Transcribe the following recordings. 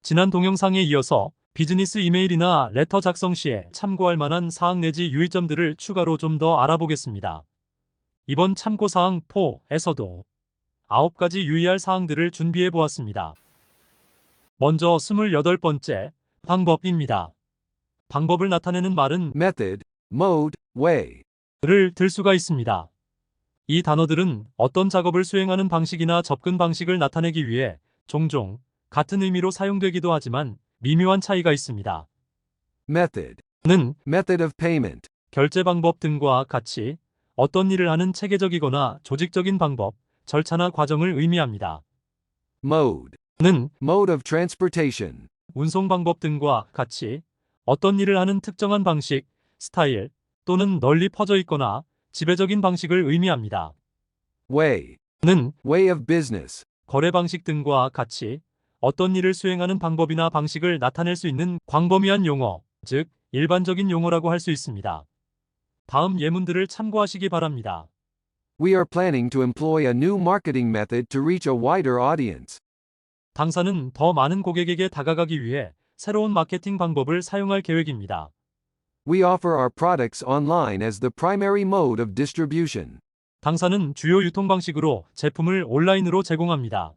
지난 동영상에 이어서 비즈니스 이메일이나 레터 작성 시에 참고할 만한 사항 내지 유의점들을 추가로 좀 더 알아보겠습니다. 이번 참고사항 4에서도 9가지 유의할 사항들을 준비해 보았습니다. 먼저 28번째, 방법입니다. 방법을 나타내는 말은 method, mode, way. 를 들 수가 있습니다. 이 단어들은 어떤 작업을 수행하는 방식이나 접근 방식을 나타내기 위해 종종 같은 의미로 사용되기도 하지만 미묘한 차이가 있습니다. Method, 는 method of payment. 결제 방법 등과 같이 어떤 일을 하는 체계적이거나 조직적인 방법, 절차나 과정을 의미합니다. Mode, 는 mode of transportation. 운송 방법 등과 같이 어떤 일을 하는 특정한 방식, 스타일 또는 널리 퍼져 있거나 지배적인 방식을 의미합니다. Way, 는 way of business. 거래 방식 등과 같이 어떤 일을 수행하는 방법이나 방식을 나타낼 수 있는 광범위한 용어, 즉 일반적인 용어라고 할 수 있습니다. 다음 예문들을 참고하시기 바랍니다. We are planning to employ a new marketing method to reach a wider audience. 당사는 더 많은 고객에게 다가가기 위해 새로운 마케팅 방법을 사용할 계획입니다. We offer our products online as the primary mode of distribution. 당사는 주요 유통 방식으로 제품을 온라인으로 제공합니다.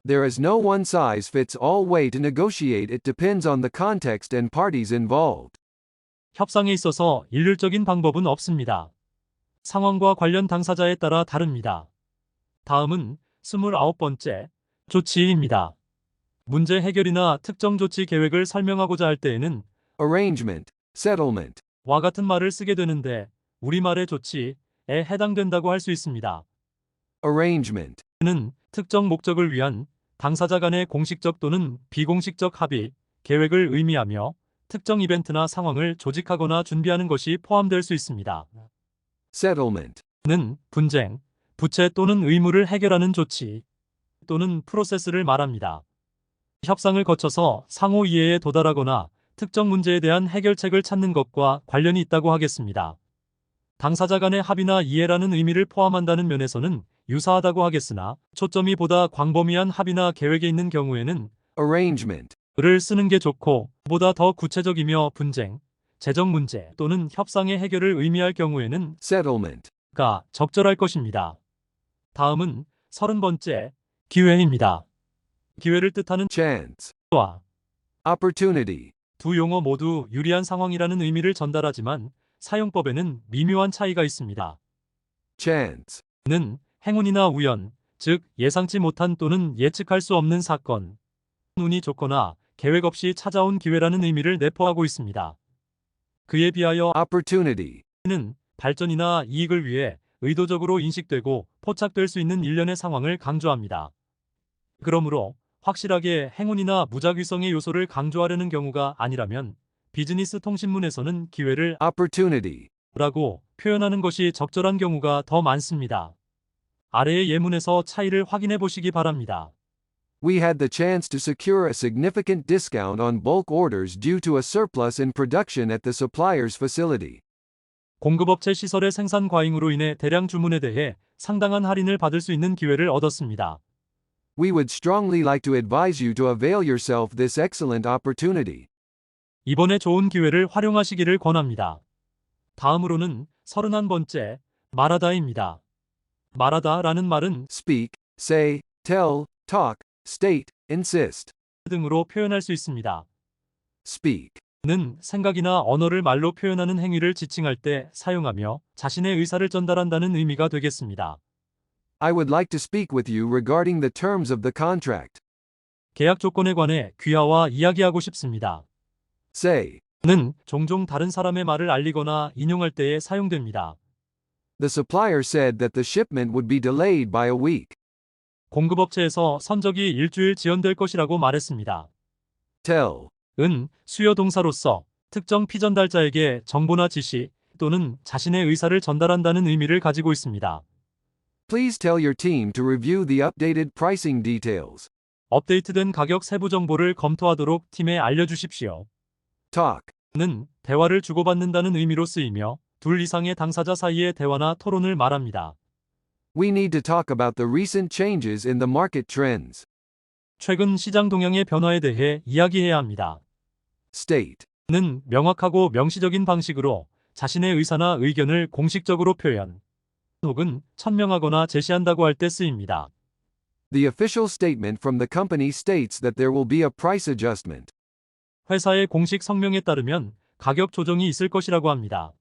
There is no one size fits all way to negotiate. It depends on the context and parties involved. 협상에 있어서 일률적인 방법은 없습니다. 상황과 관련 당사자에 따라 다릅니다. 다음은 29번째, 조치입니다. 문제 해결이나 특정 조치 계획을 설명하고자 할 때에는 Arrangement, settlement. 와 같은 말을 쓰게 되는데 우리말의 조치에 해당된다고 할 수 있습니다. Arrangement, 는 특정 목적을 위한 당사자 간의 공식적 또는 비공식적 합의, 계획을 의미하며 특정 이벤트나 상황을 조직하거나 준비하는 것이 포함될 수 있습니다. settlement. 는 분쟁, 부채 또는 의무를 해결하는 조치 또는 프로세스를 말합니다. 협상을 거쳐서 상호 이해에 도달하거나 특정 문제에 대한 해결책을 찾는 것과 관련이 있다고 하겠습니다. 당사자 간의 합의나 이해라는 의미를 포함한다는 면에서는 유사하다고 하겠으나 초점이 보다 광범위한 합의나 계획에 있는 경우에는 Arrangement, 를 쓰는 게 좋고 보다 더 구체적이며 분쟁, 재정 문제 또는 협상의 해결을 의미할 경우에는 settlement. 가 적절할 것입니다. 다음은 30번째, 기회입니다. 기회를 뜻하는 Chance, 와 opportunity. 두 용어 모두 유리한 상황이라는 의미를 전달하지만 사용법에는 미묘한 차이가 있습니다. Chance, 는 행운이나 우연, 즉 예상치 못한 또는 예측할 수 없는 사건, 운이 좋거나 계획 없이 찾아온 기회라는 의미를 내포하고 있습니다. 그에 비하여 opportunity. 는 발전이나 이익을 위해 의도적으로 인식되고 포착될 수 있는 일련의 상황을 강조합니다. 그러므로 확실하게 행운이나 무작위성의 요소를 강조하려는 경우가 아니라면 비즈니스 통신문에서는 기회를 Opportunity. 라고 표현하는 것이 적절한 경우가 더 많습니다. 아래의 예문에서 차이를 확인해 보시기 바랍니다. We had the chance to secure a significant discount on bulk orders due to a surplus in production at the supplier's facility. 공급업체 시설의 생산 과잉으로 인해 대량 주문에 대해 상당한 할인을 받을 수 있는 기회를 얻었습니다. We would strongly like to advise you to avail yourself this excellent opportunity. 이번에 좋은 기회를 활용하시기를 권합니다. 다음으로는 31번째, 말하다입니다. 말하다라는 말은 Speak, say, tell, talk, state, insist. 등으로 표현할 수 있습니다. Speak. 는 생각이나 언어를 말로 표현하는 행위를 지칭할 때 사용하며 자신의 의사를 전달한다는 의미가 되겠습니다. I would like to speak with you regarding the terms of the contract. 계약 조건에 관해 귀하와 이야기하고 싶습니다. Say. 는 종종 다른 사람의 말을 알리거나 인용할 때에 사용됩니다. The supplier said that the shipment would be delayed by a week. 공급업체에서 선적이 일주일 지연될 것이라고 말했습니다. Tell. 은 수요 동사로서 특정 피전달자에게 정보나 지시 또는 자신의 의사를 전달한다는 의미를 가지고 있습니다. Please tell your team to review the updated pricing details. 업데이트된 가격 세부 정보를 검토하도록 팀에 알려주십시오. Talk. 는 대화를 주고받는다는 의미로 쓰이며 둘 이상의 당사자 사이의 대화나 토론을 말합니다. We need to talk about the recent changes in the market trends. 최근 시장 동향의 변화에 대해 이야기해야 합니다. State. 는 명확하고 명시적인 방식으로 자신의 의사나 의견을 공식적으로 표현 혹은 천명하거나 제시한다고 할 때 쓰입니다. The official statement from the company states that there will be a price adjustment. 회사의 공식 성명에 따르면 가격 조정이 있을 것이라고 합니다.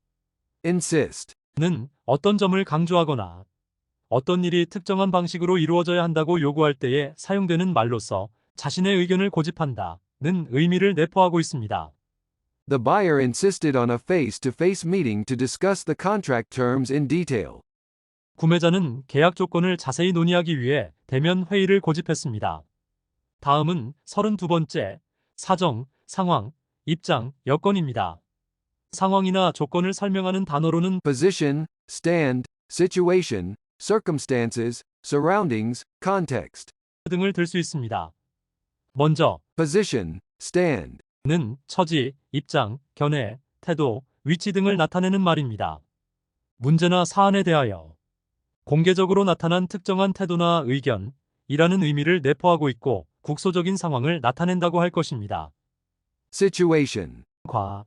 Insist. 는 어떤 점을 강조하거나 어떤 일이 특정한 방식으로 이루어져야 한다고 요구할 때에 사용되는 말로서 자신의 의견을 고집한다는 의미를 내포하고 있습니다. The buyer insisted on a face-to-face meeting to discuss the contract terms in detail. 구매자는 계약 조건을 자세히 논의하기 위해 대면 회의를 고집했습니다. 다음은 32번째, 사정, 상황, 입장, 여건입니다. 상황이나 조건을 설명하는 단어로는 Position, stand, situation, circumstances, surroundings, context. 등을 들 수 있습니다. 먼저, Position, stand. 는 처지, 입장, 견해, 태도, 위치 등을 나타내는 말입니다. 문제나 사안에 대하여 공개적으로 나타난 특정한 태도나 의견이라는 의미를 내포하고 있고 국소적인 상황을 나타낸다고 할 것입니다. Situation. 과,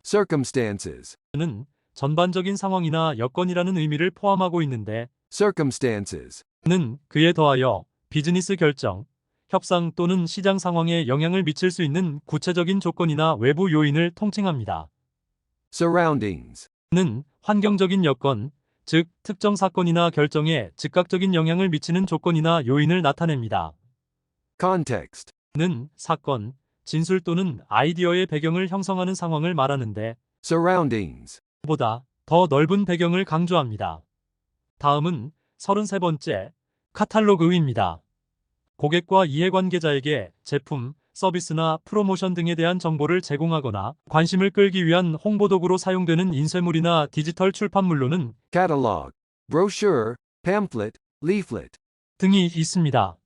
Circumstances. 는 전반적인 상황이나 여건이라는 의미를 포함하고 있는데 Circumstances. 는 그에 더하여 비즈니스 결정, 협상 또는 시장 상황에 영향을 미칠 수 있는 구체적인 조건이나 외부 요인을 통칭합니다. Surroundings. 는 환경적인 여건, 즉 특정 사건이나 결정에 즉각적인 영향을 미치는 조건이나 요인을 나타냅니다. Context. 는 사건, 진술 또는 아이디어의 배경을 형성하는 상황을 말하는데 Surroundings. 보다 더 넓은 배경을 강조합니다. 다음은 33번째, 카탈로그입니다. 고객과 이해관계자에게 제품, 서비스나 프로모션 등에 대한 정보를 제공하거나 관심을 끌기 위한 홍보도구로 사용되는 인쇄물이나 디지털 출판물로는 Catalog. Brochure, pamphlet, leaflet. 등이 있습니다.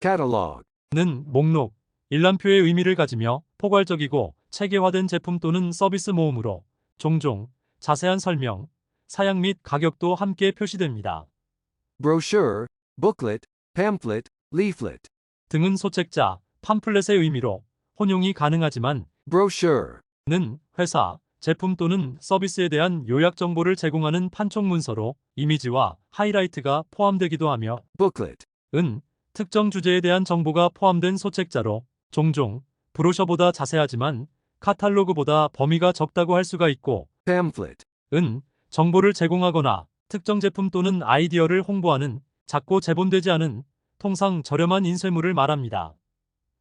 Catalog. 는 목록, 일람표의 의미를 가지며 포괄적이고 체계화된 제품 또는 서비스 모음으로 종종 자세한 설명, 사양 및 가격도 함께 표시됩니다. Brochure, booklet, pamphlet, leaflet. 등은 소책자, 팜플렛의 의미로 혼용이 가능하지만 Brochure. 는 회사, 제품 또는 서비스에 대한 요약 정보를 제공하는 판촉 문서로 이미지와 하이라이트가 포함되기도 하며 Booklet. 은 특정 주제에 대한 정보가 포함된 소책자로 종종 브로셔보다 자세하지만 카탈로그보다 범위가 적다고 할 수가 있고 Pamphlet. 은 정보를 제공하거나 특정 제품 또는 아이디어를 홍보하는 작고 재본되지 않은 통상 저렴한 인쇄물을 말합니다.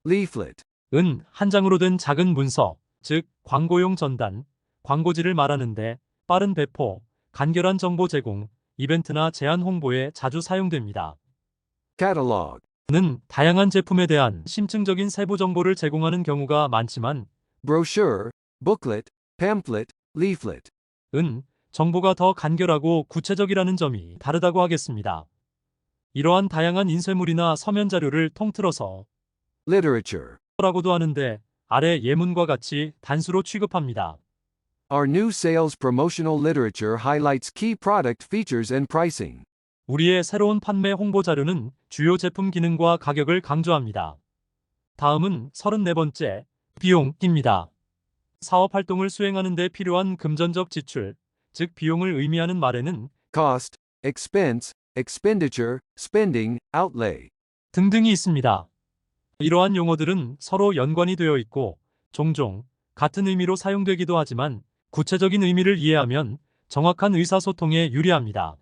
Leaflet. 은 한 장으로 된 작은 문서, 즉 광고용 전단, 광고지를 말하는데 빠른 배포, 간결한 정보 제공, 이벤트나 제한 홍보에 자주 사용됩니다. Catalog. 는 다양한 제품에 대한 심층적인 세부 정보를 제공하는 경우가 많지만 Brochure, booklet, pamphlet, leaflet. 은 정보가 더 간결하고 구체적이라는 점이 다르다고 하겠습니다. 이러한 다양한 인쇄물이나 서면 자료를 통틀어서 Literature. 라고도 하는데 아래 예문과 같이 단수로 취급합니다. Our new sales promotional literature highlights key product features and pricing. 우리의 새로운 판매 홍보 자료는 주요 제품 기능과 가격을 강조합니다. 다음은 34번째, 비용입니다. 사업 활동을 수행하는 데 필요한 금전적 지출, 즉 비용을 의미하는 말에는 Cost, expense, expenditure, spending, outlay. 등등이 있습니다. 이러한 용어들은 서로 연관이 되어 있고 종종 같은 의미로 사용되기도 하지만 구체적인 의미를 이해하면 정확한 의사소통에 유리합니다.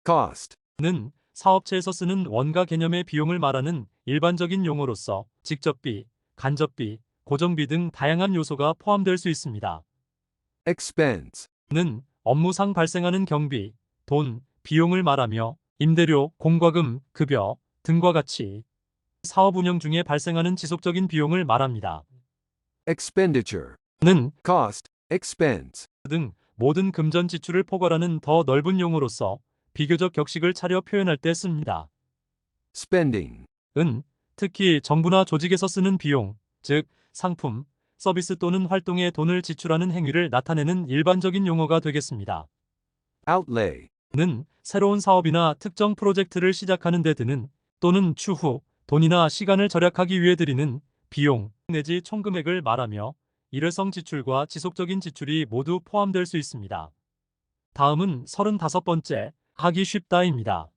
Cost. 는 사업체에서 쓰는 원가 개념의 비용을 말하는 일반적인 용어로서 직접비, 간접비, 고정비 등 다양한 요소가 포함될 수 있습니다. Expense. 는 업무상 발생하는 경비, 돈, 비용을 말하며 임대료, 공과금, 급여 등과 같이 사업 운영 중에 발생하는 지속적인 비용을 말합니다. Expenditure. 는 Cost, expense. 등 모든 금전 지출을 포괄하는 더 넓은 용어로서 비교적 격식을 차려 표현할 때 씁니다. Spending. 은 특히 정부나 조직에서 쓰는 비용, 즉 상품, 서비스 또는 활동에 돈을 지출하는 행위를 나타내는 일반적인 용어가 되겠습니다. Outlay. 는 새로운 사업이나 특정 프로젝트를 시작하는 데 드는 또는 추후 돈이나 시간을 절약하기 위해 들이는 비용 내지 총금액을 말하며 일회성 지출과 지속적인 지출이 모두 포함될 수 있습니다. 다음은 35번째, 하기 쉽다입니다.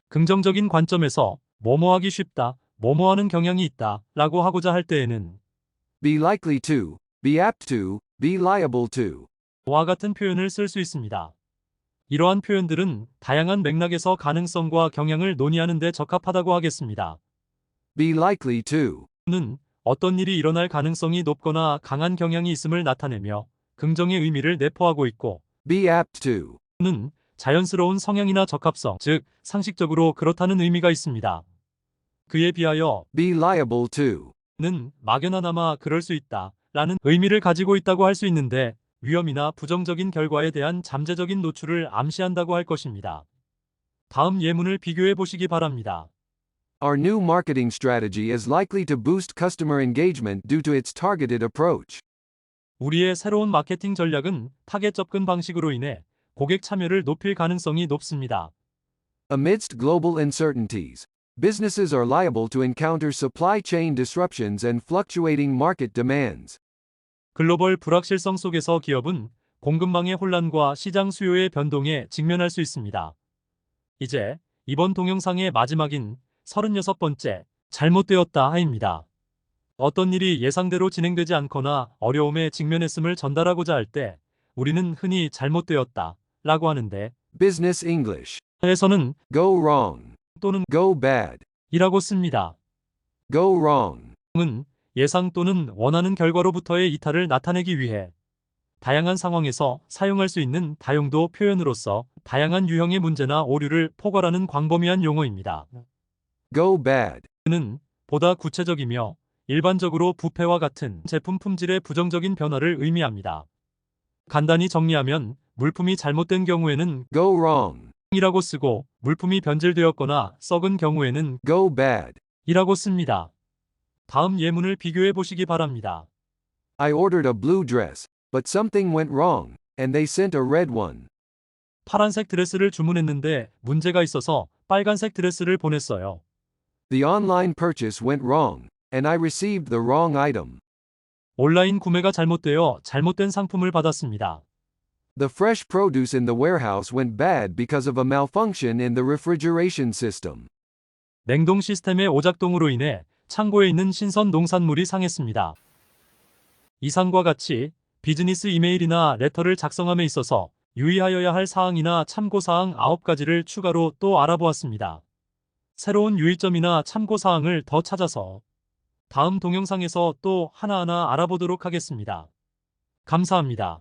긍정적인 관점에서 뭐뭐 하기 쉽다, 뭐뭐 하는 경향이 있다 라고 하고자 할 때에는 Be likely to, be apt to, be liable to. 와 같은 표현을 쓸 수 있습니다. 이러한 표현들은 다양한 맥락에서 가능성과 경향을 논의하는 데 적합하다고 하겠습니다. Be likely to. 는 어떤 일이 일어날 가능성이 높거나 강한 경향이 있음을 나타내며 긍정의 의미를 내포하고 있고 Be apt to. 는 자연스러운 성향이나 적합성, 즉 상식적으로 그렇다는 의미가 있습니다. 그에 비하여 Be liable to. 는 막연하나마 그럴 수 있다 라는 의미를 가지고 있다고 할 수 있는데 위험이나 부정적인 결과에 대한 잠재적인 노출을 암시한다고 할 것입니다. 다음 예문을 비교해 보시기 바랍니다. Our new marketing strategy is likely to boost customer engagement due to its targeted approach. 우리의 새로운 마케팅 전략은 타겟 접근 방식으로 인해 고객 참여를 높일 가능성이 높습니다. Amidst global uncertainties, businesses are liable to encounter supply chain disruptions and fluctuating market demands. 글로벌 불확실성 속에서 기업은 공급망의 혼란과 시장 수요의 변동에 직면할 수 있습니다. 이제 이번 동영상의 마지막인 36번째, 잘못되었다입니다. 어떤 일이 예상대로 진행되지 않거나 어려움에 직면했음을 전달하고자 할 때 우리는 흔히 잘못되었다 라고 하는데 Business English. 에서는 Go wrong. 또는 Go bad. 이라고 씁니다. Go wrong. 은 예상 또는 원하는 결과로부터의 이탈을 나타내기 위해 다양한 상황에서 사용할 수 있는 다용도 표현으로서 다양한 유형의 문제나 오류를 포괄하는 광범위한 용어입니다. Go bad. 는 보다 구체적이며 일반적으로 부패와 같은 제품 품질의 부정적인 변화를 의미합니다. 간단히 정리하면 물품이 잘못된 경우에는 Go wrong. 이라고 쓰고 물품이 변질되었거나 썩은 경우에는 Go bad. 이라고 씁니다. 다음 예문을 비교해 보시기 바랍니다. I ordered a blue dress, but something went wrong, and they sent a red one. 파란색 드레스를 주문했는데 문제가 있어서 빨간색 드레스를 보냈어요. The online purchase went wrong, and I received the wrong item. 온라인 구매가 잘못되어 잘못된 상품을 받았습니다. The fresh produce in the warehouse went bad because of a malfunction in the refrigeration system. 냉동 시스템의 오작동으로 인해 창고에 있는 신선 농산물이 상했습니다. 이상과 같이 비즈니스 이메일이나 레터를 작성함에 있어서 유의하여야 할 사항이나 참고사항 9가지를 추가로 또 알아보았습니다. 새로운 유의점이나 참고사항을 더 찾아서 다음 동영상에서 또 하나하나 알아보도록 하겠습니다. 감사합니다.